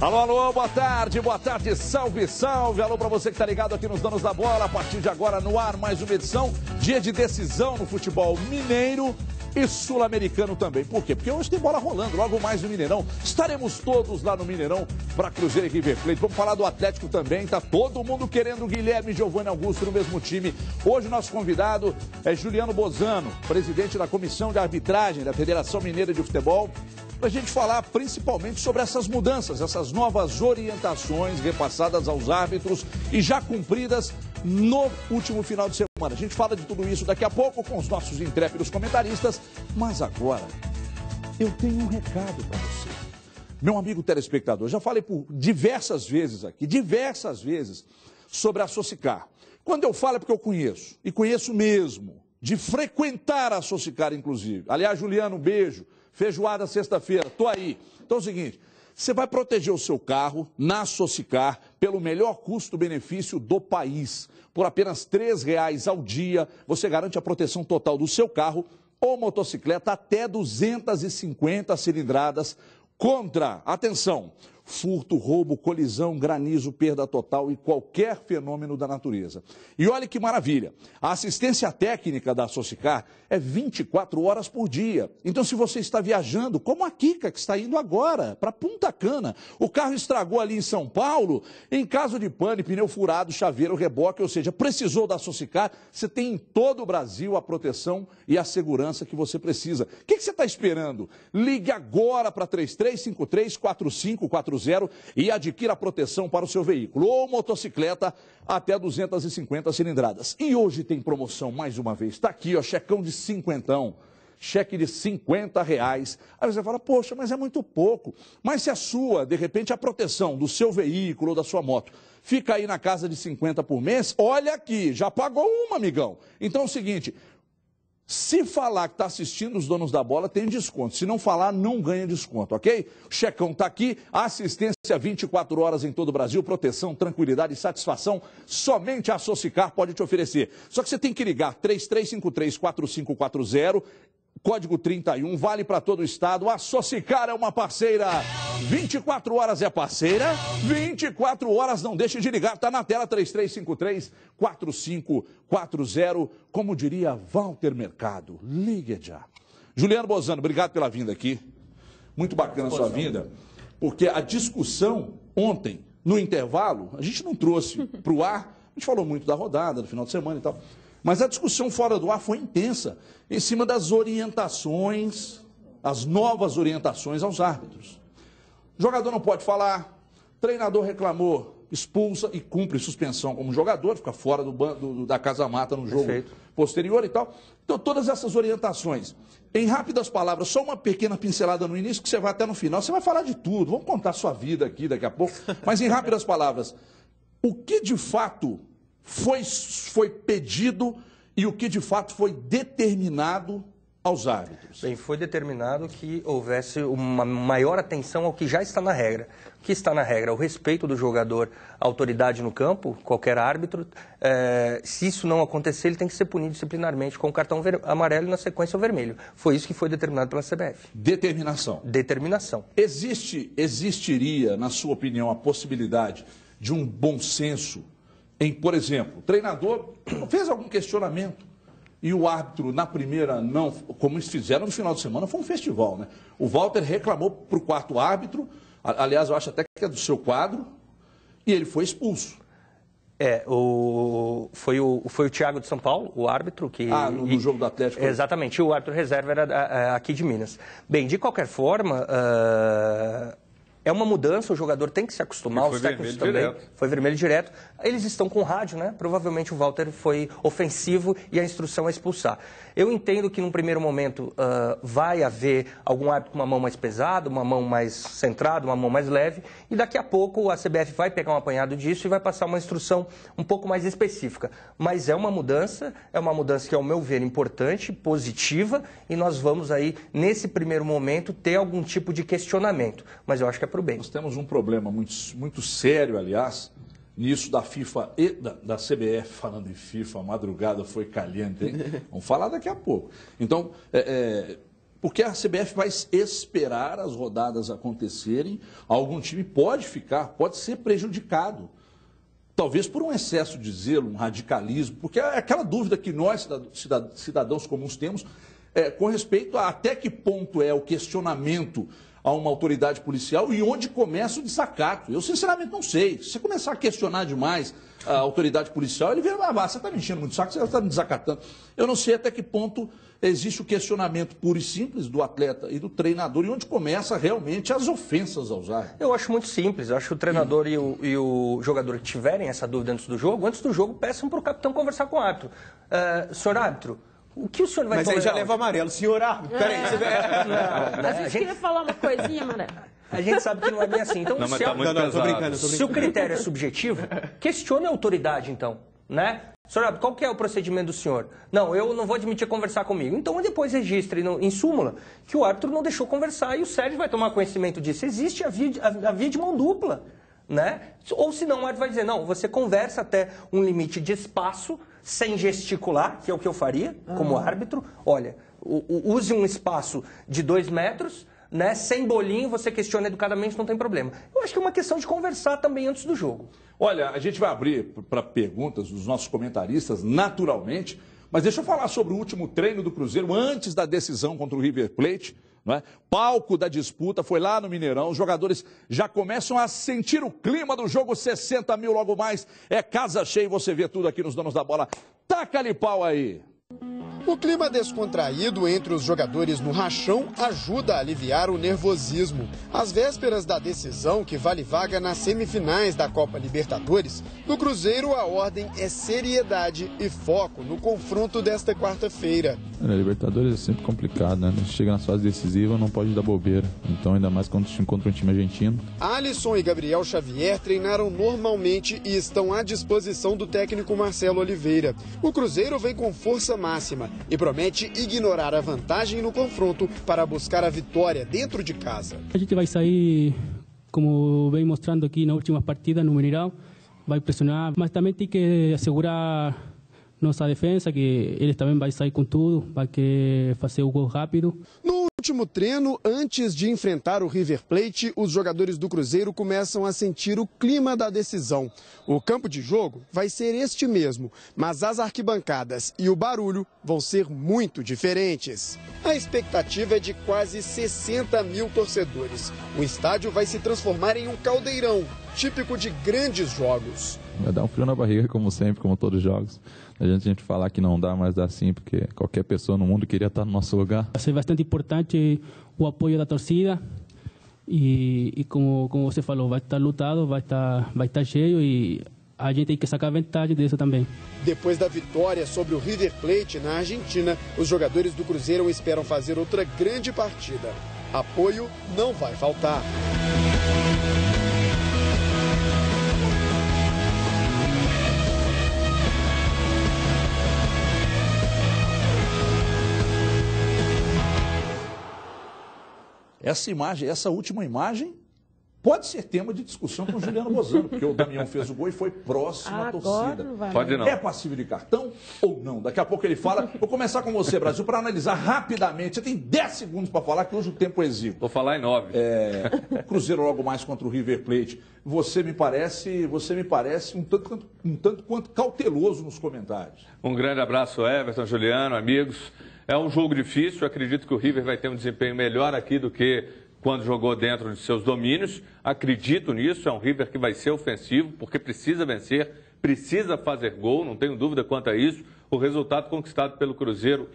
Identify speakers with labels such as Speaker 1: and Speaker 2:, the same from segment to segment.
Speaker 1: Alô, alô, boa tarde, salve, salve. Alô pra você que tá ligado aqui nos Donos da Bola. A partir de agora no ar, mais uma edição, dia de decisão no futebol mineiro e sul-americano também. Por quê? Porque hoje tem bola rolando, logo mais no Mineirão. Estaremos todos lá no Mineirão para Cruzeiro e River Plate. Vamos falar do Atlético também, tá todo mundo querendo Guilherme e Giovanni Augusto no mesmo time. Hoje o nosso convidado é Juliano Bozano, presidente da Comissão de Arbitragem da Federação Mineira de Futebol, para a gente falar principalmente sobre essas mudanças, essas novas orientações repassadas aos árbitros e já cumpridas no último final de semana. A gente fala de tudo isso daqui a pouco com os nossos intrépidos comentaristas, mas agora eu tenho um recado para você. Meu amigo telespectador, já falei por diversas vezes aqui, sobre a Socicar. Quando eu falo é porque eu conheço, e conheço mesmo, de frequentar a Socicar, inclusive. Aliás, Juliano, um beijo. Feijoada sexta-feira, tô aí. Então é o seguinte, você vai proteger o seu carro na Socicar pelo melhor custo-benefício do país. Por apenas R$ 3,00 ao dia, você garante a proteção total do seu carro ou motocicleta até 250 cilindradas contra, atenção, furto, roubo, colisão, granizo, perda total e qualquer fenômeno da natureza. E olha que maravilha, a assistência técnica da Socicar é 24 horas por dia. Então, se você está viajando, como a Kika, que está indo agora para Punta Cana, o carro estragou ali em São Paulo, em caso de pane, pneu furado, chaveiro, reboque, ou seja, precisou da Socicar, você tem em todo o Brasil a proteção e a segurança que você precisa. O que você está esperando? Ligue agora para 3353-4540 e adquira a proteção para o seu veículo ou motocicleta até 250 cilindradas. E hoje tem promoção mais uma vez. Está aqui, ó, checão de cinquentão. Cheque de R$50. Aí você fala, poxa, mas é muito pouco. Mas se a sua, de repente, a proteção do seu veículo ou da sua moto fica aí na casa de 50 por mês, olha aqui, já pagou uma, amigão. Então é o seguinte, se falar que está assistindo os Donos da Bola, tem desconto. Se não falar, não ganha desconto, ok? O checão está aqui, assistência 24 horas em todo o Brasil, proteção, tranquilidade e satisfação, somente a Socicar pode te oferecer. Só que você tem que ligar 3353-4540, código 31, vale para todo o estado. A Socicar é uma parceira, 24 horas é parceira, 24 horas não deixe de ligar, está na tela 3353-4540, como diria Walter Mercado, ligue já. Juliano Bozano, obrigado pela vinda aqui, muito bacana a sua vinda, porque a discussão ontem, no intervalo, a gente não trouxe para o ar, a gente falou muito da rodada, do final de semana e tal, mas a discussão fora do ar foi intensa, em cima das orientações, as novas orientações aos árbitros. O jogador não pode falar, treinador reclamou, expulsa e cumpre suspensão como jogador, fica fora da casa-mata no jogo posterior e tal. Então, todas essas orientações. Em rápidas palavras, só uma pequena pincelada no início, que você vai até no final. Você vai falar de tudo, vamos contar a sua vida aqui daqui a pouco. Mas em rápidas palavras, o que de fato foi pedido e o que de fato foi determinado aos árbitros?
Speaker 2: Bem, foi determinado que houvesse uma maior atenção ao que já está na regra. O que está na regra? O respeito do jogador à autoridade no campo, qualquer árbitro. Se isso não acontecer, ele tem que ser punido disciplinarmente com o cartão amarelo e na sequência o vermelho. Foi isso que foi determinado pela CBF.
Speaker 1: Determinação.
Speaker 2: Determinação.
Speaker 1: Existiria, na sua opinião, a possibilidade de um bom senso em, por exemplo, o treinador fez algum questionamento e o árbitro, na primeira, não, como eles fizeram no final de semana, foi um festival, né? O Walter reclamou para o quarto árbitro, aliás, eu acho até que é do seu quadro, e ele foi expulso.
Speaker 2: Foi o Thiago de São Paulo, o árbitro, que...
Speaker 1: no jogo do Atlético.
Speaker 2: Exatamente, o árbitro reserva era aqui de Minas. Bem, de qualquer forma... É uma mudança, o jogador tem que se acostumar, os técnicos também. Foi vermelho direto. Eles estão com rádio, né? Provavelmente o Walter foi ofensivo e a instrução é expulsar. Eu entendo que num primeiro momento vai haver algum árbitro com uma mão mais pesada, uma mão mais centrada, uma mão mais leve, e daqui a pouco a CBF vai pegar um apanhado disso e vai passar uma instrução um pouco mais específica. Mas é uma mudança que, ao meu ver, importante, positiva, e nós vamos aí, nesse primeiro momento, ter algum tipo de questionamento. Mas eu acho que é para o bem.
Speaker 1: Nós temos um problema muito sério, aliás, nisso da FIFA e da CBF. Falando em FIFA, a madrugada foi caliente, hein? Vamos falar daqui a pouco. Então, Porque a CBF vai esperar as rodadas acontecerem, algum time pode ser prejudicado. Talvez por um excesso de zelo, um radicalismo, porque é aquela dúvida que nós, cidadãos comuns, temos com respeito a até que ponto é o questionamento a uma autoridade policial e onde começa o desacato. Eu, sinceramente, não sei. Se você começar a questionar demais a autoridade policial, ele vira, você está me enchendo muito saco, você está me desacatando. Eu não sei até que ponto existe o questionamento puro e simples do atleta e do treinador e onde começa realmente as ofensas aos árbitros.
Speaker 2: Eu acho muito simples. Eu acho que o treinador e o jogador que tiverem essa dúvida antes do jogo peçam para o capitão conversar com o árbitro. Senhor árbitro, o que o senhor vai
Speaker 3: tolerar? Mas aí já leva amarelo. Senhor árbitro, peraí.
Speaker 4: A gente queria falar uma coisinha, Mané.
Speaker 2: A gente sabe que não é bem assim. Então,
Speaker 3: tô brincando.
Speaker 2: Se o critério é subjetivo, questione a autoridade, então, né? Senhor árbitro, qual que é o procedimento do senhor? Não, eu não vou admitir conversar comigo. Então, depois registre em súmula que o árbitro não deixou conversar e o Sérgio vai tomar conhecimento disso. Existe a via de mão dupla, né? Ou senão o árbitro vai dizer, não, você conversa até um limite de espaço, sem gesticular, que é o que eu faria como árbitro. Olha, use um espaço de 2 metros, né? Sem bolinho, você questiona educadamente, não tem problema. Eu acho que é uma questão de conversar também antes do jogo.
Speaker 1: Olha, a gente vai abrir para perguntas dos nossos comentaristas, naturalmente, mas deixa eu falar sobre o último treino do Cruzeiro antes da decisão contra o River Plate. Não é? Palco da disputa, foi lá no Mineirão, os jogadores já começam a sentir o clima do jogo, 60 mil logo mais, é casa cheia, você vê tudo aqui nos Donos da Bola. Taca-lhe pau aí!
Speaker 5: O clima descontraído entre os jogadores no rachão ajuda a aliviar o nervosismo. Às vésperas da decisão que vale vaga nas semifinais da Copa Libertadores, no Cruzeiro a ordem é seriedade e foco no confronto desta quarta-feira.
Speaker 6: A Libertadores é sempre complicado, né? Chega na fase decisiva, não pode dar bobeira. Então, ainda mais quando se encontra um time argentino.
Speaker 5: Alisson e Gabriel Xavier treinaram normalmente e estão à disposição do técnico Marcelo Oliveira. O Cruzeiro vem com força máxima e promete ignorar a vantagem no confronto para buscar a vitória dentro de casa.
Speaker 7: A gente vai sair, como vem mostrando aqui na última partida no Mineirão, vai pressionar, mas também tem que assegurar nossa defesa, que eles também vão sair com tudo, vai querer fazer o gol rápido.
Speaker 5: No último treino, antes de enfrentar o River Plate, os jogadores do Cruzeiro começam a sentir o clima da decisão. O campo de jogo vai ser este mesmo, mas as arquibancadas e o barulho vão ser muito diferentes. A expectativa é de quase 60 mil torcedores. O estádio vai se transformar em um caldeirão, típico de grandes jogos.
Speaker 6: Vai dar um frio na barriga, como sempre, como todos os jogos. A gente falar que não dá, mas dá sim, porque qualquer pessoa no mundo queria estar no nosso lugar.
Speaker 7: Vai ser bastante importante o apoio da torcida e como você falou, vai estar lutado, vai estar cheio e a gente tem que sacar vantagem disso também.
Speaker 5: Depois da vitória sobre o River Plate na Argentina, os jogadores do Cruzeiro esperam fazer outra grande partida. Apoio não vai faltar.
Speaker 1: Essa imagem, essa última imagem, pode ser tema de discussão com o Juliano Bozano, porque o Damião fez o gol e foi próximo à torcida.
Speaker 3: Pode não.
Speaker 1: É passível de cartão ou não? Daqui a pouco ele fala. Vou começar com você, Brasil, para analisar rapidamente. Você tem 10 segundos para falar, que hoje o tempo é exíguo.
Speaker 3: Vou falar em 9.
Speaker 1: Cruzeiro logo mais contra o River Plate. Você me parece um tanto quanto cauteloso nos comentários.
Speaker 3: Um grande abraço, Everton, Juliano, amigos. É um jogo difícil, eu acredito que o River vai ter um desempenho melhor aqui do que quando jogou dentro de seus domínios. Acredito nisso, é um River que vai ser ofensivo, porque precisa vencer, precisa fazer gol, não tenho dúvida quanto a isso. O resultado conquistado pelo Cruzeiro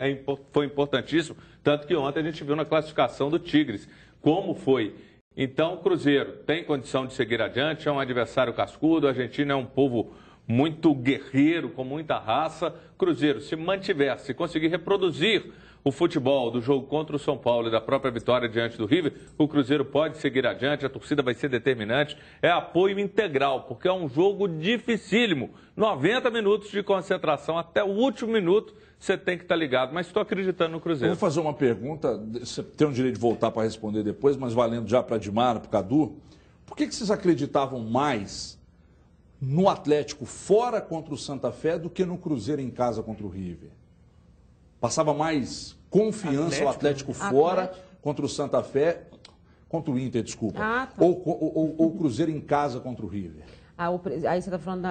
Speaker 3: foi importantíssimo, tanto que ontem a gente viu na classificação do Tigres como foi. Então o Cruzeiro tem condição de seguir adiante, é um adversário cascudo, a Argentina é um povo muito guerreiro, com muita raça. Cruzeiro, se mantiver, se conseguir reproduzir o futebol do jogo contra o São Paulo e da própria vitória diante do River, o Cruzeiro pode seguir adiante, a torcida vai ser determinante, é apoio integral, porque é um jogo dificílimo, 90 minutos de concentração, até o último minuto você tem que estar ligado, mas estou acreditando no Cruzeiro.
Speaker 1: Eu vou fazer uma pergunta, você tem o direito de voltar para responder depois, mas valendo já para a Dimara, para o Cadu, por que vocês acreditavam mais no Atlético fora contra o Santa Fé do que no Cruzeiro em casa contra o River? Passava mais Confiança, o Atlético fora, contra o Santa Fé, contra o Inter, desculpa. Ou o Cruzeiro em casa contra o River.
Speaker 4: Aí você está falando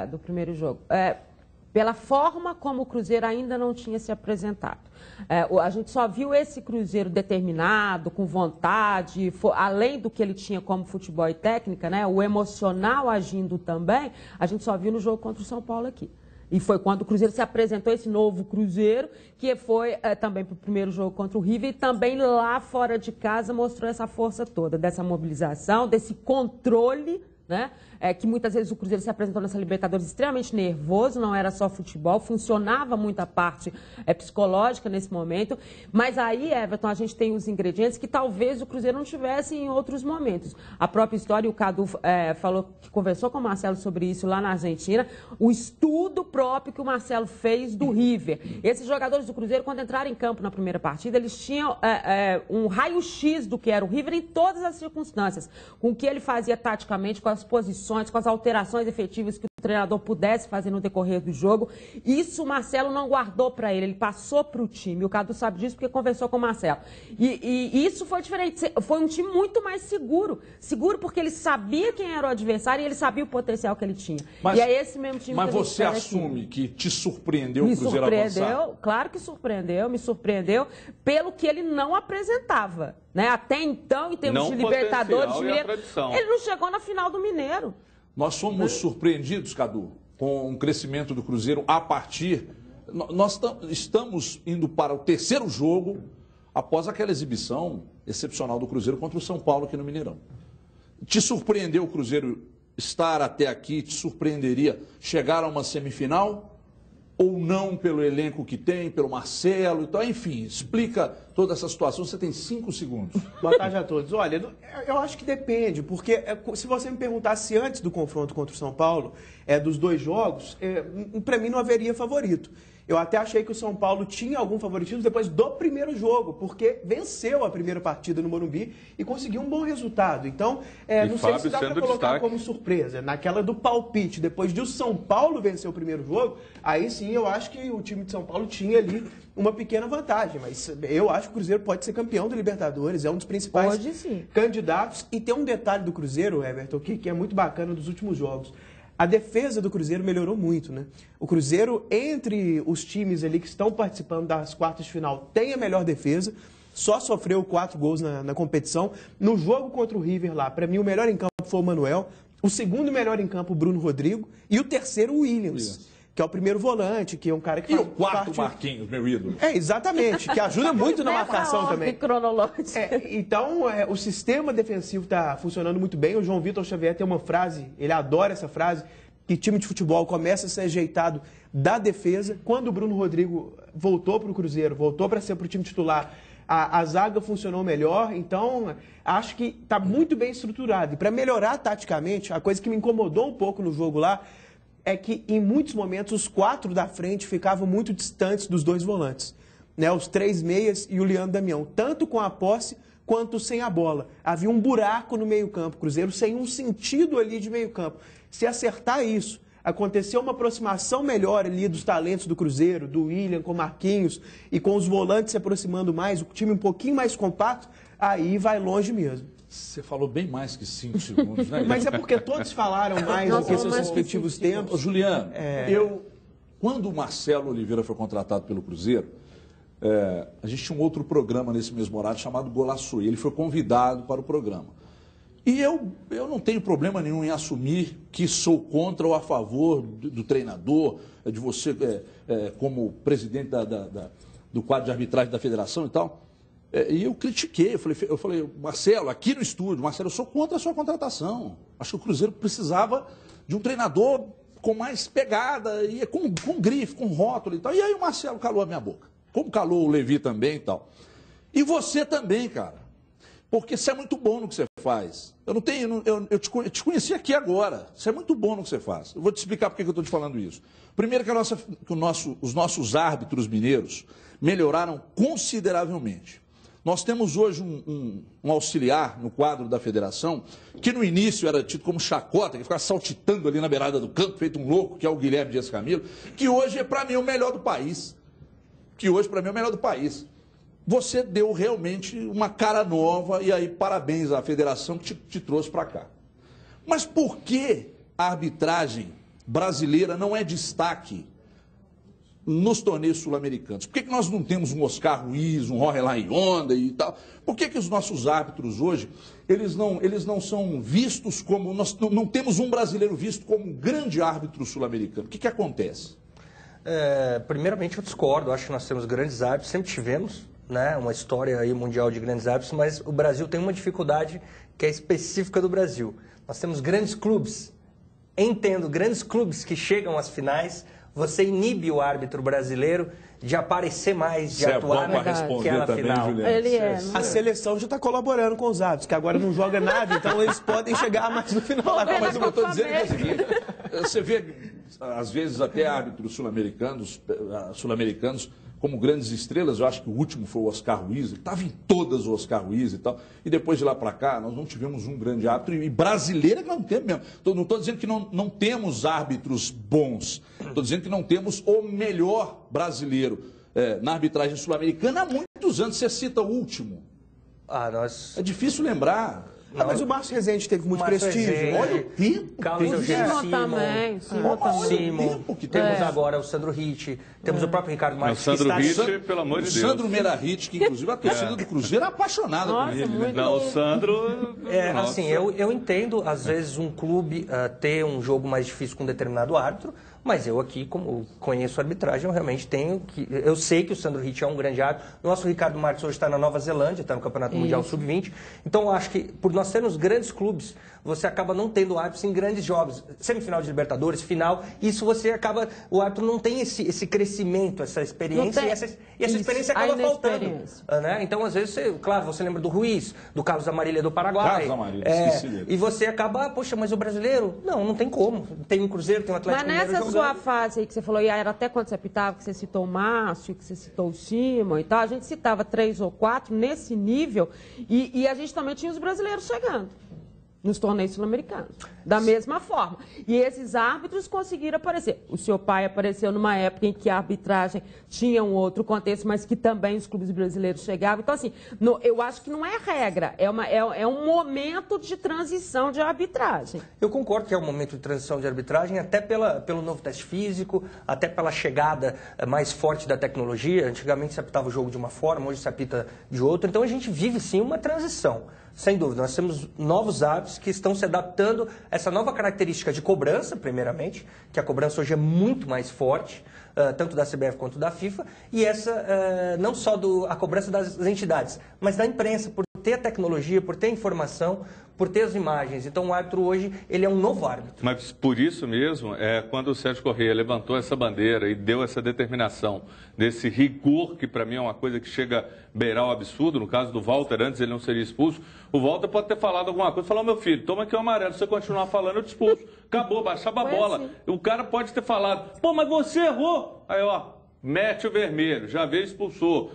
Speaker 4: do primeiro jogo. Pela forma como o Cruzeiro ainda não tinha se apresentado. A gente só viu esse Cruzeiro determinado, com vontade, além do que ele tinha como futebol e técnica, né, o emocional agindo também, a gente só viu no jogo contra o São Paulo aqui. E foi quando o Cruzeiro se apresentou, esse novo Cruzeiro, que foi também para o primeiro jogo contra o River, e também lá fora de casa mostrou essa força toda, dessa mobilização, desse controle, né? Que muitas vezes o Cruzeiro se apresentou nessa Libertadores extremamente nervoso, não era só futebol, funcionava muito a parte psicológica nesse momento, mas aí, Everton, a gente tem os ingredientes que talvez o Cruzeiro não tivesse em outros momentos. A própria história, o Cadu falou que conversou com o Marcelo sobre isso lá na Argentina, o estudo próprio que o Marcelo fez do River. Esses jogadores do Cruzeiro, quando entraram em campo na primeira partida, eles tinham um raio-x do que era o River em todas as circunstâncias, com o que ele fazia taticamente, com as posições, com as alterações efetivas que o treinador pudesse fazer no decorrer do jogo. Isso o Marcelo não guardou para ele passou para o time. O Cadu sabe disso porque conversou com o Marcelo. E isso foi diferente. Foi um time muito mais seguro. Seguro porque ele sabia quem era o adversário e ele sabia o potencial que ele tinha. E é esse mesmo time que a gente
Speaker 1: você assume
Speaker 4: aqui.
Speaker 1: Que te surpreendeu o Cruzeiro avançar?
Speaker 4: Claro que surpreendeu, me surpreendeu pelo que ele não apresentava. Né? Até então, em termos de Libertadores, ele não chegou na final do Mineiro.
Speaker 1: Nós fomos surpreendidos, Cadu, com o crescimento do Cruzeiro a partir... Nós estamos indo para o terceiro jogo após aquela exibição excepcional do Cruzeiro contra o São Paulo aqui no Mineirão. Te surpreendeu o Cruzeiro estar até aqui? Te surpreenderia chegar a uma semifinal? Ou não, pelo elenco que tem, pelo Marcelo e tal? Enfim, explica toda essa situação. Você tem 5 segundos.
Speaker 8: Boa tarde a todos. Olha, eu acho que depende, porque se você me perguntasse antes do confronto contra o São Paulo, dos 2 jogos, para mim não haveria favorito. Eu até achei que o São Paulo tinha algum favoritismo depois do primeiro jogo, porque venceu a primeira partida no Morumbi e conseguiu um bom resultado. Então, não sei se dá para colocar como surpresa. Naquela do palpite, depois de o São Paulo vencer o primeiro jogo, aí sim eu acho que o time de São Paulo tinha ali uma pequena vantagem. Mas eu acho que o Cruzeiro pode ser campeão da Libertadores, é um dos principais candidatos. E tem um detalhe do Cruzeiro, Everton, que é muito bacana dos últimos jogos. A defesa do Cruzeiro melhorou muito, né? O Cruzeiro, entre os times ali que estão participando das quartas de final, tem a melhor defesa. Só sofreu 4 gols na competição. No jogo contra o River lá, para mim o melhor em campo foi o Manuel. O segundo melhor em campo, o Bruno Rodrigo. E o terceiro, o Williams. Que é o primeiro volante, que é um cara que...
Speaker 1: E o quarto, Marquinhos, meu ídolo.
Speaker 8: Exatamente, que ajuda muito na marcação também.
Speaker 4: Cronológico.
Speaker 8: Então, o sistema defensivo está funcionando muito bem. O João Vitor Xavier tem uma frase, ele adora essa frase, que time de futebol começa a ser ajeitado da defesa. Quando o Bruno Rodrigo voltou para o Cruzeiro, voltou para ser para o time titular, a zaga funcionou melhor. Então, acho que está muito bem estruturado. E para melhorar taticamente, a coisa que me incomodou um pouco no jogo lá, é que, em muitos momentos, os 4 da frente ficavam muito distantes dos 2 volantes. Né? Os 3 meias e o Leandro Damião, tanto com a posse quanto sem a bola. Havia um buraco no meio-campo, Cruzeiro sem um sentido ali de meio-campo. Se acertar isso, aconteceu uma aproximação melhor ali dos talentos do Cruzeiro, do William com Marquinhos, e com os volantes se aproximando mais, o time um pouquinho mais compacto, aí vai longe mesmo.
Speaker 1: Você falou bem mais que 5 segundos, né?
Speaker 8: Mas é porque todos falaram mais do que seus respectivos tempos.
Speaker 1: Juliano, quando o Marcelo Oliveira foi contratado pelo Cruzeiro, a gente tinha um outro programa nesse mesmo horário chamado Golaço. Ele foi convidado para o programa. E eu não tenho problema nenhum em assumir que sou contra ou a favor do treinador, de você como presidente do quadro de arbitragem da federação e tal. E eu critiquei, eu falei, Marcelo, aqui no estúdio, Marcelo, eu sou contra a sua contratação. Acho que o Cruzeiro precisava de um treinador com mais pegada, e com grife, com rótulo e tal. E aí o Marcelo calou a minha boca. Como calou o Levi também e tal. E você também, cara. Porque você é muito bom no que você faz. Eu te conheci aqui agora. Você é muito bom no que você faz. Eu vou te explicar por que eu estou te falando isso. Primeiro que os nossos árbitros mineiros melhoraram consideravelmente. Nós temos hoje um auxiliar no quadro da federação, que no início era tido como chacota, que ficava saltitando ali na beirada do campo, feito um louco, que é o Guilherme Dias Camilo, que hoje é para mim o melhor do país. você deu realmente uma cara nova e aí parabéns à federação que te trouxe para cá. Mas por que a arbitragem brasileira não é destaque nos torneios sul-americanos? Por que nós não temos um Oscar Ruiz, um Jorge Laionda e tal? Por que os nossos árbitros hoje, eles não são vistos como... Nós não temos um brasileiro visto como um grande árbitro sul-americano. O que acontece?
Speaker 2: Primeiramente eu discordo, acho que nós temos grandes árbitros, sempre tivemos, né, uma história aí mundial de grandes árbitros, mas o Brasil tem uma dificuldade que é específica do Brasil. Nós temos grandes clubes, entendo, grandes clubes que chegam às finais, você inibe o árbitro brasileiro de aparecer mais, de atuar naquela final.
Speaker 4: Ele
Speaker 8: A seleção já está colaborando com os árbitros, que agora não joga nada, então eles podem chegar mais no final.
Speaker 1: Mas o que eu estou dizendo é o seguinte, você vê, às vezes, até árbitros sul-americanos como grandes estrelas. Eu acho que o último foi o Oscar Ruiz, ele estava em todas o Oscar Ruiz e tal, e depois de lá para cá nós não tivemos um grande árbitro, e brasileiro não temos mesmo. Não estou dizendo que não temos árbitros bons, estou dizendo que não temos o melhor brasileiro na arbitragem sul-americana há muitos anos. Você cita o último. É difícil lembrar.
Speaker 8: Mas o Márcio Rezende teve muito prestígio.
Speaker 2: Rezende,
Speaker 1: olha o tempo.
Speaker 2: Carlos Eugênio
Speaker 4: Simon.
Speaker 1: Tempo que
Speaker 2: temos agora o Sandro Ritt, temos o próprio Ricardo Marques.
Speaker 3: O Sandro Ritt, pelo amor de Deus.
Speaker 1: O Sandro Meirahit, que inclusive a torcida do Cruzeiro é apaixonada por ele. Né?
Speaker 3: Não, o Sandro...
Speaker 2: Assim, eu entendo, às vezes, um clube ter um jogo mais difícil com um determinado árbitro, mas eu aqui, como conheço a arbitragem, eu realmente tenho que... Eu sei que o Sandro Ritt é um grande árbitro. O nosso Ricardo Marques hoje está na Nova Zelândia, está no Campeonato Mundial Sub-20. Então, eu acho que, por nós sermos grandes clubes, você acaba não tendo árbitros em grandes jogos. Semifinal de Libertadores, final, isso você acaba... O árbitro não tem esse crescimento, essa experiência, e essa experiência acaba faltando. Né? Então, às vezes, claro, você lembra do Ruiz, do Carlos Amarília do Paraguai.
Speaker 1: Carlos Amarília, esqueci dele.
Speaker 2: E você acaba, poxa, mas o brasileiro? Não tem como. Tem um Cruzeiro, tem um Atlético Mineiro jogando.
Speaker 4: Sua fase aí que você falou, e era até quando você apitava, que você citou o Márcio, que você citou o Simon e tal, a gente citava 3 ou 4 nesse nível, e a gente também tinha os brasileiros chegando nos torneios sul-americanos, da mesma forma. E esses árbitros conseguiram aparecer. O seu pai apareceu numa época em que a arbitragem tinha um outro contexto, mas que também os clubes brasileiros chegavam. Então, assim, eu acho que não é regra, é um momento de transição de arbitragem.
Speaker 2: Eu concordo que é um momento de transição de arbitragem, até pelo novo teste físico, até pela chegada mais forte da tecnologia. Antigamente se apitava o jogo de uma forma, hoje se apita de outra. Então, a gente vive, sim, uma transição. Sem dúvida, nós temos novos árbitros que estão se adaptando a essa nova característica de cobrança, primeiramente, que a cobrança hoje é muito mais forte, tanto da CBF quanto da FIFA, e essa não só a cobrança das entidades, mas da imprensa, por ter a tecnologia, por ter a informação, por ter as imagens. Então o árbitro hoje, ele é um novo árbitro.
Speaker 3: Mas por isso mesmo, quando o Sérgio Corrêa levantou essa bandeira e deu essa determinação, desse rigor, que para mim é uma coisa que chega a beirar o absurdo, no caso do Walter, antes ele não seria expulso, o Walter pode ter falado alguma coisa, falar, meu filho, toma aqui o amarelo, se você continuar falando, eu te expulso. Acabou, baixava a bola. Assim. O cara pode ter falado, pô, mas você errou. Aí, ó, mete o vermelho, já veio, expulsou.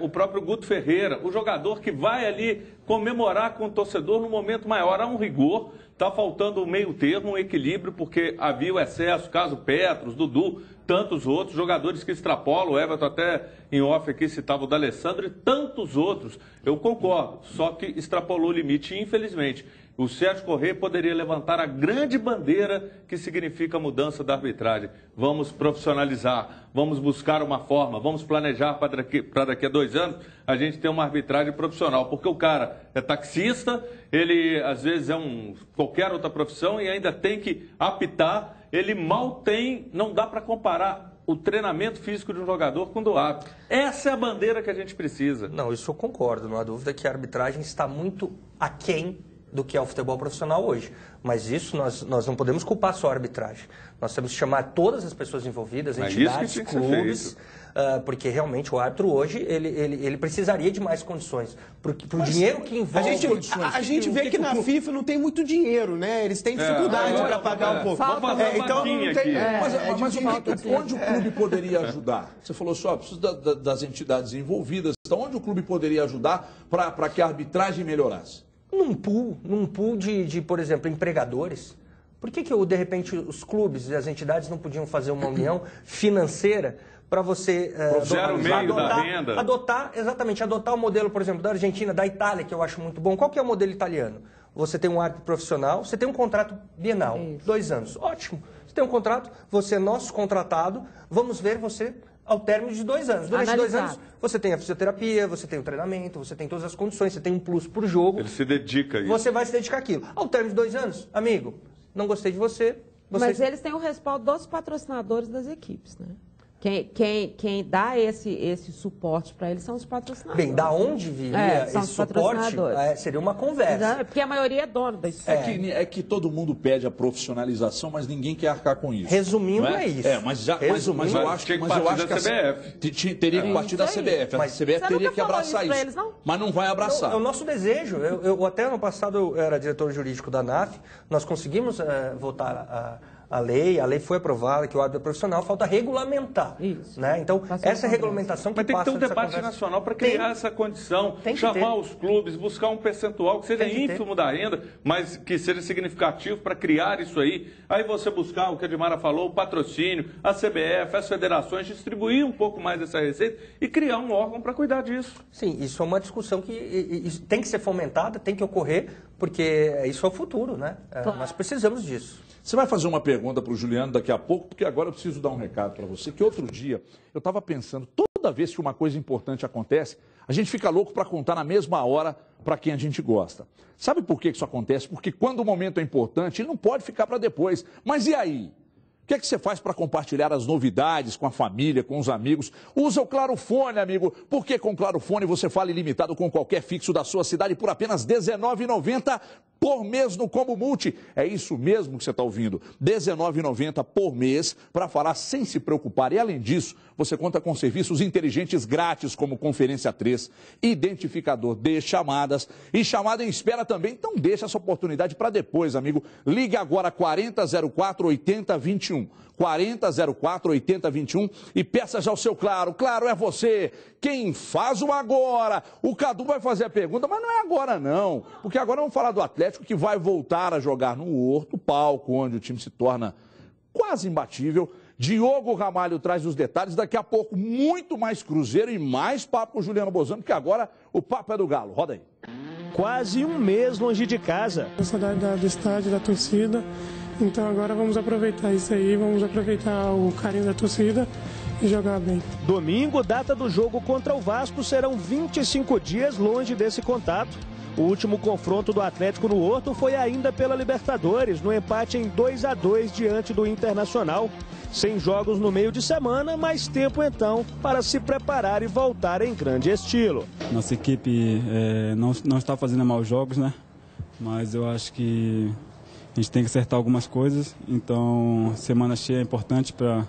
Speaker 3: O próprio Guto Ferreira, o jogador que vai ali comemorar com o torcedor no momento maior. Há um rigor, está faltando um meio termo, um equilíbrio, porque havia o excesso, caso Petros, Dudu, tantos outros, jogadores que extrapolam, o Everton até em off aqui citava o D'Alessandro e tantos outros. Eu concordo, só que extrapolou o limite, infelizmente. O Sérgio Corrêa poderia levantar a grande bandeira que significa a mudança da arbitragem. Vamos profissionalizar, vamos buscar uma forma, vamos planejar para daqui a 2 anos a gente ter uma arbitragem profissional. Porque o cara é taxista, ele às vezes é qualquer outra profissão e ainda tem que apitar. Ele mal tem, não dá para comparar o treinamento físico de um jogador com o do árbitro. Essa é a bandeira que a gente precisa.
Speaker 2: Não, isso eu concordo, não há dúvida que a arbitragem está muito aquém do que é o futebol profissional hoje. Mas isso nós não podemos culpar só a arbitragem. Nós temos que chamar todas as pessoas envolvidas, entidades, clubes, porque realmente o árbitro hoje ele precisaria de mais condições. Para o dinheiro que envolve...
Speaker 8: A gente vê que na FIFA não tem muito dinheiro, né? Eles têm dificuldade para pagar um pouco.
Speaker 1: Então não tem... Mas onde o clube poderia ajudar? Você falou só, precisa das entidades envolvidas. Então onde o clube poderia ajudar para que a arbitragem melhorasse?
Speaker 2: Num pool de, por exemplo, empregadores. Por que de repente, os clubes e as entidades não podiam fazer uma união financeira para você adotar o modelo, por exemplo, da Argentina, da Itália, que eu acho muito bom. Qual que é o modelo italiano? Você tem um árbitro profissional, você tem um contrato bienal, 2 anos. Ótimo. Você tem um contrato, você é nosso contratado, vamos ver você ao término de 2 anos. Durante 2 anos, você tem a fisioterapia, você tem o treinamento, você tem todas as condições, você tem um plus por jogo.
Speaker 3: Ele se dedica a isso.
Speaker 2: Você vai se dedicar àquilo. Ao término de 2 anos, amigo, não gostei de você.
Speaker 4: Mas eles têm o respaldo dos patrocinadores das equipes, né? Quem dá esse suporte para eles são os patrocinadores.
Speaker 2: Bem, da onde viria esse suporte seria uma conversa.
Speaker 4: Porque a maioria é dona da isso.
Speaker 1: É que todo mundo pede a profissionalização, mas ninguém quer arcar com isso.
Speaker 2: Resumindo, é isso.
Speaker 1: Mas eu acho que a CBF. Teria que partir da CBF. A CBF teria que abraçar isso.
Speaker 4: Eles, não?
Speaker 1: Mas não vai abraçar.
Speaker 2: É o nosso desejo. Eu até ano passado eu era diretor jurídico da ANAF, nós conseguimos votar a lei foi aprovada, que o árbitro é profissional, falta regulamentar. Isso. Né? Então, essa regulamentação que
Speaker 3: Mas tem que ter um debate
Speaker 2: conversa...
Speaker 3: nacional para criar essa condição, chamar os clubes, buscar um percentual que seja ínfimo da renda, mas que seja significativo para criar isso aí. Aí você buscar o que a Edmara falou, o patrocínio, a CBF, as federações, distribuir um pouco mais essa receita e criar um órgão para cuidar disso.
Speaker 2: Sim, isso é uma discussão que tem que ser fomentada, tem que ocorrer, porque isso é o futuro, né? Nós precisamos disso.
Speaker 1: Você vai fazer uma pergunta para o Juliano daqui a pouco, porque agora eu preciso dar um recado para você, que outro dia eu estava pensando, toda vez que uma coisa importante acontece, a gente fica louco para contar na mesma hora para quem a gente gosta. Sabe por que isso acontece? Porque quando o momento é importante, ele não pode ficar para depois. Mas e aí? O que é que você faz para compartilhar as novidades com a família, com os amigos? Usa o Clarofone, amigo, porque com o Clarofone você fala ilimitado com qualquer fixo da sua cidade por apenas R$19,90 por mês no Combo Multi. É isso mesmo que você está ouvindo, R$19,90 por mês para falar sem se preocupar. E além disso, você conta com serviços inteligentes grátis como Conferência 3, identificador de chamadas e chamada em espera também. Então deixa essa oportunidade para depois, amigo. Ligue agora 4004-8021. 4004-8021 e peça já o seu Claro. Claro, é você quem faz o agora. O Cadu vai fazer a pergunta, mas não é agora não, porque agora vamos falar do Atlético que vai voltar a jogar no Horto, palco onde o time se torna quase imbatível. Diogo Ramalho traz os detalhes, daqui a pouco muito mais Cruzeiro e mais papo com o Juliano Bozano, porque agora o papo é do Galo. Roda aí.
Speaker 9: Quase um mês longe de casa.
Speaker 10: A saudade do estádio, da torcida. Então agora vamos aproveitar isso aí, vamos aproveitar o carinho da torcida e jogar bem.
Speaker 9: Domingo, data do jogo contra o Vasco, serão 25 dias longe desse contato. O último confronto do Atlético no Horto foi ainda pela Libertadores, no empate em 2-2 diante do Internacional. Sem jogos no meio de semana, mais tempo então para se preparar e voltar em grande estilo.
Speaker 6: Nossa equipe não está fazendo maus jogos, né? Mas eu acho que a gente tem que acertar algumas coisas, então semana cheia é importante para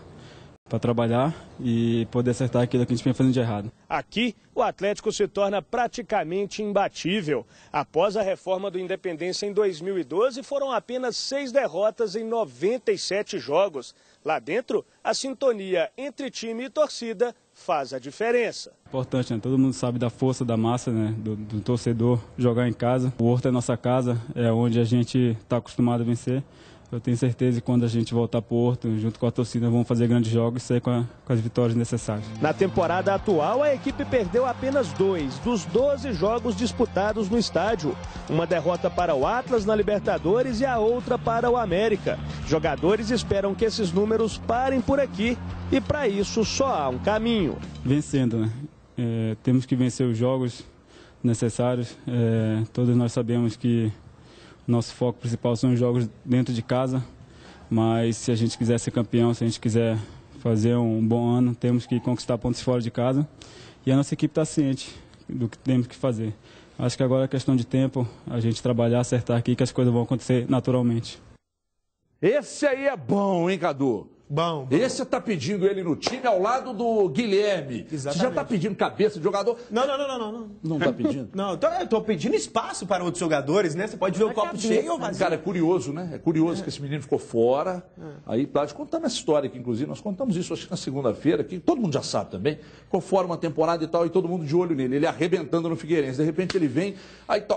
Speaker 6: trabalhar e poder acertar aquilo que a gente vem fazendo de errado.
Speaker 9: Aqui, o Atlético se torna praticamente imbatível. Após a reforma do Independência em 2012, foram apenas 6 derrotas em 97 jogos. Lá dentro, a sintonia entre time e torcida faz a diferença.
Speaker 6: Importante, né? Todo mundo sabe da força da massa, né? do torcedor jogar em casa. O Horto é nossa casa, é onde a gente está acostumado a vencer. Eu tenho certeza que quando a gente voltar para o Horto, junto com a torcida, vamos fazer grandes jogos e sair com as vitórias necessárias.
Speaker 9: Na temporada atual, a equipe perdeu apenas 2 dos 12 jogos disputados no estádio. Uma derrota para o Atlas na Libertadores e a outra para o América. Jogadores esperam que esses números parem por aqui e para isso só há um caminho.
Speaker 6: Vencendo, né? Temos que vencer os jogos necessários. Todos nós sabemos que nosso foco principal são os jogos dentro de casa, mas se a gente quiser ser campeão, se a gente quiser fazer um bom ano, temos que conquistar pontos fora de casa. E a nossa equipe está ciente do que temos que fazer. Acho que agora é questão de tempo, a gente trabalhar, acertar aqui, que as coisas vão acontecer naturalmente.
Speaker 1: Esse aí é bom, hein, Cadu?
Speaker 8: Bom.
Speaker 1: Esse você tá pedindo ele no time ao lado do Guilherme. Exatamente. Você já tá pedindo cabeça de jogador?
Speaker 8: Não.
Speaker 1: Não tá pedindo?
Speaker 8: Não, eu tô pedindo espaço para outros jogadores, né? Você pode ver o copo cheio ou vazio.
Speaker 1: Cara, é curioso, né? É curioso que esse menino ficou fora. Aí, contando essa história aqui, inclusive, nós contamos isso acho que na segunda-feira, que todo mundo já sabe também. Ficou fora uma temporada e tal, e todo mundo de olho nele. Ele arrebentando no Figueirense. De repente ele vem,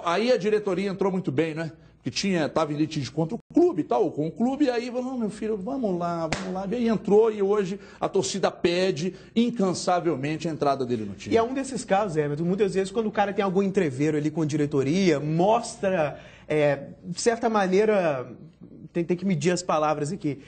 Speaker 1: aí a diretoria entrou muito bem, né? Que estava em litígio contra o clube, tal, com o clube, e aí, não, meu filho, vamos lá. E aí entrou e hoje a torcida pede incansavelmente a entrada dele no time.
Speaker 8: E é um desses casos, Everton, muitas vezes quando o cara tem algum entreveiro ali com a diretoria, mostra, de certa maneira, tem que medir as palavras aqui,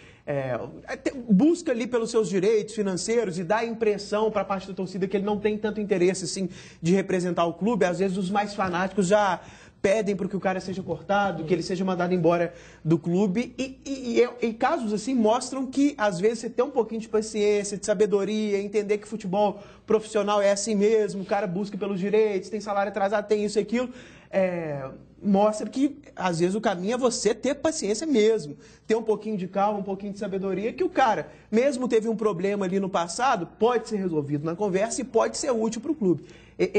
Speaker 8: busca ali pelos seus direitos financeiros e dá a impressão para a parte da torcida que ele não tem tanto interesse assim, de representar o clube. Às vezes os mais fanáticos já pedem para que o cara seja cortado, que ele seja mandado embora do clube. E casos assim mostram que, às vezes, você tem um pouquinho de paciência, de sabedoria, entender que futebol profissional é assim mesmo, o cara busca pelos direitos, tem salário atrasado, tem isso e aquilo. Mostra que, às vezes, o caminho é você ter paciência mesmo, ter um pouquinho de calma, um pouquinho de sabedoria, que o cara, mesmo teve um problema ali no passado, pode ser resolvido na conversa e pode ser útil para o clube.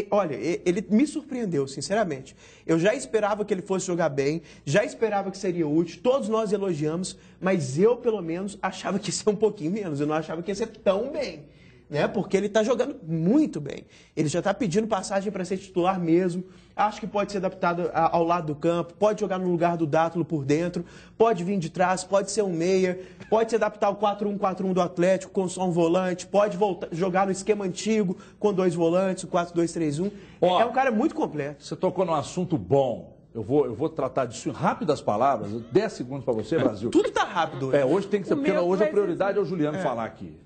Speaker 8: Olha, ele me surpreendeu, sinceramente. Eu já esperava que ele fosse jogar bem, já esperava que seria útil, todos nós elogiamos, mas eu, pelo menos, achava que ia ser um pouquinho menos, eu não achava que ia ser tão bem, né? Porque ele está jogando muito bem. Ele já está pedindo passagem para ser titular mesmo. Acho que pode ser adaptado ao lado do campo, pode jogar no lugar do Dátulo por dentro, pode vir de trás, pode ser um meia, pode se adaptar ao 4-1-4-1 do Atlético com só um volante, pode jogar no esquema antigo com 2 volantes, o 4-2-3-1. É um cara muito completo.
Speaker 1: Você tocou num assunto bom. Eu vou tratar disso em rápidas palavras, 10 segundos para você, Brasil.
Speaker 8: Tudo está rápido hoje.
Speaker 1: Hoje tem que ser, porque hoje a prioridade é o Juliano falar aqui.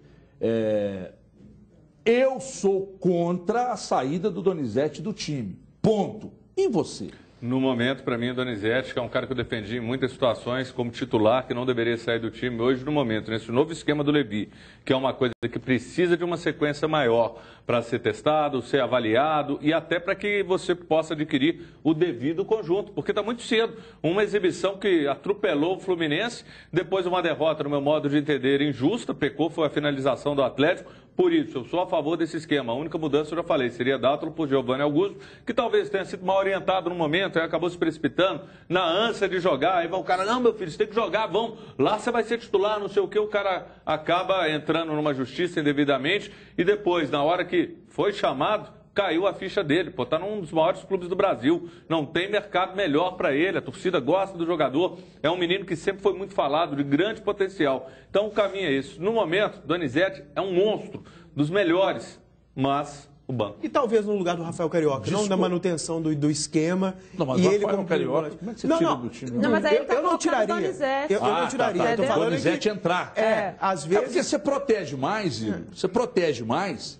Speaker 1: Eu sou contra a saída do Donizete do time. Ponto. E você?
Speaker 3: No momento, para mim, o Donizete, que é um cara que eu defendi em muitas situações como titular, que não deveria sair do time. Hoje, no momento, nesse novo esquema do Levi, que é uma coisa que precisa de uma sequência maior para ser testado, ser avaliado e até para que você possa adquirir o devido conjunto, porque está muito cedo. Uma exibição que atropelou o Fluminense, depois uma derrota, no meu modo de entender, injusta, pecou, foi a finalização do Atlético. Por isso, eu sou a favor desse esquema. A única mudança, eu já falei, seria Dátulo por Giovanni Augusto, que talvez tenha sido mal orientado no momento, aí acabou se precipitando na ânsia de jogar. Aí vai o cara, não, meu filho, você tem que jogar, vamos, lá você vai ser titular, não sei o que. O cara acaba entrando numa justiça indevidamente e depois, na hora que foi chamado, caiu a ficha dele. Pô, tá num dos maiores clubes do Brasil. Não tem mercado melhor para ele. A torcida gosta do jogador. É um menino que sempre foi muito falado, de grande potencial. Então o caminho é esse. No momento, Donizete é um monstro, dos melhores, mas o banco.
Speaker 8: E talvez no lugar do Rafael Carioca, não da manutenção do esquema.
Speaker 1: Não, mas
Speaker 8: e
Speaker 1: o
Speaker 8: ele
Speaker 1: Rafael Carioca, como é que você tira do time?
Speaker 4: Não, mas aí ele tá
Speaker 8: eu não tiraria.
Speaker 4: Donizete.
Speaker 8: Eu não tiraria.
Speaker 1: Tá.
Speaker 8: Eu tô falando
Speaker 1: Donizete entrar.
Speaker 8: Às vezes...
Speaker 1: porque você protege mais, Igor. Você protege mais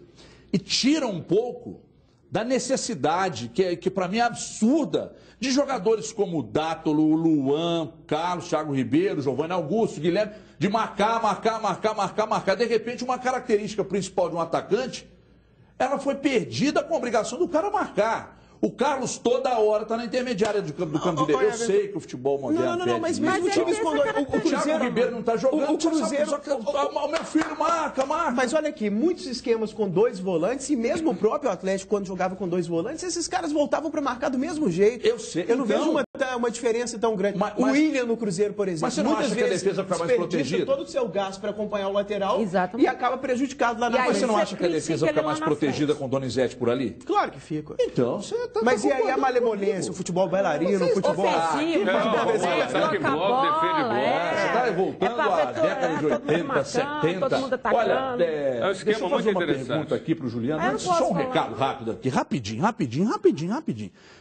Speaker 1: e tira um pouco da necessidade, que para mim é absurda, de jogadores como o Dátulo, o Luan, Carlos, Thiago Ribeiro, Giovanni Augusto, Guilherme, de marcar. De repente, uma característica principal de um atacante, ela foi perdida com a obrigação do cara marcar. O Carlos toda hora está na intermediária do campo dele. Eu sei que o futebol moderno
Speaker 8: Não, mas mesmo times quando o
Speaker 1: Thiago Ribeiro não está jogando,
Speaker 8: o Cruzeiro...
Speaker 1: O meu filho marca.
Speaker 8: Mas olha aqui, muitos esquemas com 2 volantes e mesmo o próprio Atlético, quando jogava com 2 volantes, esses caras voltavam para marcar do mesmo jeito.
Speaker 1: Eu sei.
Speaker 8: Eu não vejo uma diferença tão grande. O William no Cruzeiro, por exemplo,
Speaker 1: mas você não acha que a defesa fica mais protegida?
Speaker 8: Todo o seu gasto para acompanhar o lateral.
Speaker 4: Exatamente.
Speaker 8: E acaba prejudicado lá na frente.
Speaker 1: Mas você não acha que a defesa fica mais protegida com o Donizete por ali?
Speaker 8: Claro que fica.
Speaker 1: Então, você tá...
Speaker 8: Mas e aí a malemolência, o futebol bailarino, o futebol...
Speaker 4: Ofensivo,
Speaker 3: sabe que bloco defende bloco.
Speaker 1: Você está voltando à década de 80, 70.
Speaker 4: Todo mundo atacando.
Speaker 1: Olha,
Speaker 3: deixa eu fazer
Speaker 1: uma pergunta aqui para o Juliano. Só um recado rápido aqui, rapidinho.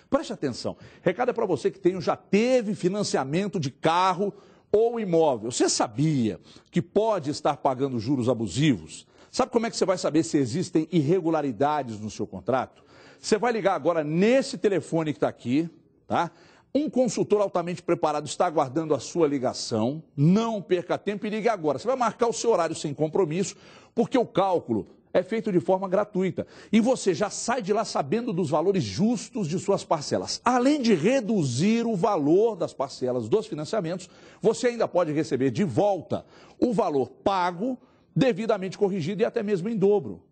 Speaker 1: Preste atenção. Recado é para você que já teve financiamento de carro ou imóvel. Você sabia que pode estar pagando juros abusivos? Sabe como é que você vai saber se existem irregularidades no seu contrato? Você vai ligar agora nesse telefone que está aqui, tá? Um consultor altamente preparado está aguardando a sua ligação. Não perca tempo e ligue agora. Você vai marcar o seu horário sem compromisso, porque o cálculo é feito de forma gratuita. E você já sai de lá sabendo dos valores justos de suas parcelas. Além de reduzir o valor das parcelas dos financiamentos, você ainda pode receber de volta o valor pago, devidamente corrigido e até mesmo em dobro.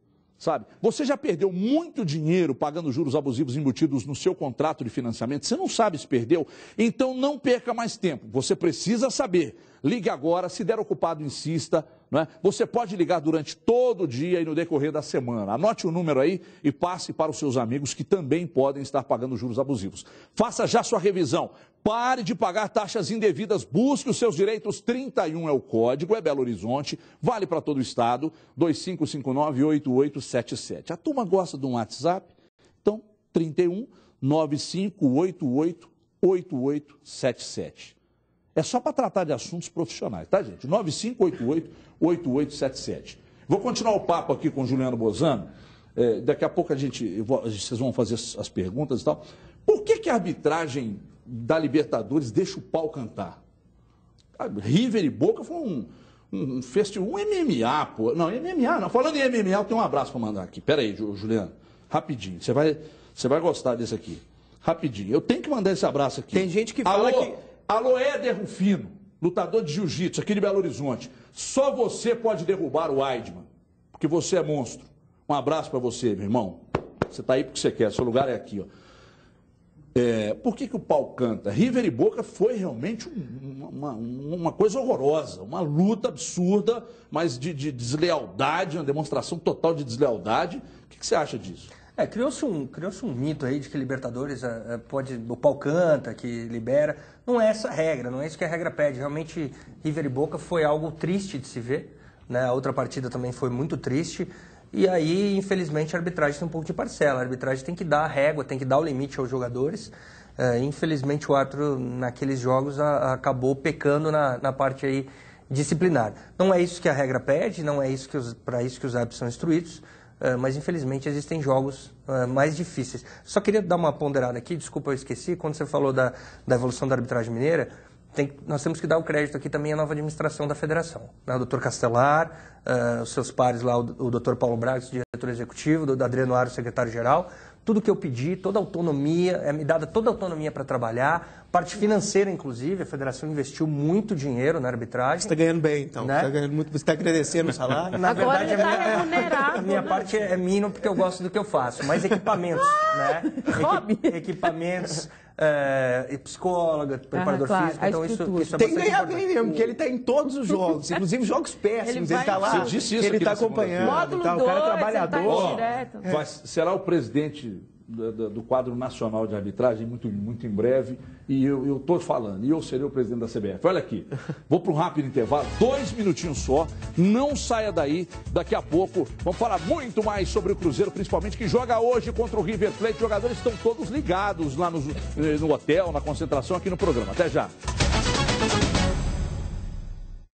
Speaker 1: Sabe? Você já perdeu muito dinheiro pagando juros abusivos embutidos no seu contrato de financiamento? Você não sabe se perdeu? Então não perca mais tempo. Você precisa saber. ligue agora. Se der ocupado, insista. Não é? Você pode ligar durante todo o dia e no decorrer da semana. Anote o número aí e passe para os seus amigos que também podem estar pagando juros abusivos. Faça já sua revisão. Pare de pagar taxas indevidas. Busque os seus direitos. 31 é o código, é Belo Horizonte. Vale para todo o estado. 2559-8877. A turma gosta de um WhatsApp? Então, 31 9588 8877. É só para tratar de assuntos profissionais, tá, gente? 9588-8877. Vou continuar o papo aqui com o Juliano Bozano. Daqui a pouco vocês vão fazer as perguntas e tal. Por que a arbitragem da Libertadores deixa o pau cantar? River e Boca foi um festival, um MMA, pô. Não, MMA não. Falando em MMA, eu tenho um abraço para mandar aqui. Pera aí, Juliano. Rapidinho. Você vai gostar desse aqui. Rapidinho. Eu tenho que mandar esse abraço aqui.
Speaker 8: Tem gente que fala que...
Speaker 1: Alô, Éder Rufino, lutador de jiu-jitsu aqui de Belo Horizonte. Só você pode derrubar o Weidman, porque você é monstro. Um abraço para você, meu irmão. Você está aí porque você quer, seu lugar é aqui, ó. Por que o pau canta? River e Boca foi realmente uma coisa horrorosa, uma luta absurda, mas de deslealdade, uma demonstração total de deslealdade. O que você acha disso?
Speaker 2: Criou-se um mito aí de que Libertadores o pau canta, que libera. Não é essa a regra, não é isso que a regra pede. Realmente, River e Boca foi algo triste de se ver, né? A outra partida também foi muito triste. E aí, infelizmente, a arbitragem tem um pouco de parcela. A arbitragem tem que dar a régua, tem que dar o limite aos jogadores. Infelizmente, o árbitro, naqueles jogos, acabou pecando na parte aí disciplinar. Não é isso que a regra pede, não é para isso que os árbitros são instruídos. Mas infelizmente existem jogos mais difíceis. Só queria dar uma ponderada aqui, desculpa, eu esqueci, quando você falou da evolução da arbitragem mineira, nós temos que dar o crédito aqui também à nova administração da federação. Né? O doutor Castelar, os seus pares lá, o doutor Paulo Braga, diretor executivo, o Adriano Aro, secretário-geral. Tudo que eu pedi, toda a autonomia, me dada toda a autonomia para trabalhar, parte financeira, inclusive, a federação investiu muito dinheiro na arbitragem.
Speaker 8: Você está ganhando bem, então. Né? Você está ganhando muito, você está agradecendo o salário.
Speaker 2: Na
Speaker 4: agora
Speaker 2: verdade,
Speaker 4: ele está remunerado.
Speaker 2: A minha parte é mínima porque eu gosto do que eu faço, mas equipamentos, né? Equipamentos, psicóloga, preparador físico, então isso é
Speaker 8: tem que ganhar bem mesmo, porque ele está em todos os jogos, inclusive jogos péssimos, ele está lá, ele está acompanhando,
Speaker 4: módulo
Speaker 8: tá,
Speaker 4: 2,
Speaker 8: o cara é trabalhador.
Speaker 1: Será o presidente do quadro nacional de arbitragem muito em breve, e eu estou falando, e eu serei o presidente da CBF. Olha aqui, vou para um rápido intervalo, 2 minutinhos só, não saia daí, daqui a pouco vamos falar muito mais sobre o Cruzeiro, principalmente que joga hoje contra o River Plate. Os jogadores estão todos ligados lá no hotel, na concentração, aqui no programa. Até já.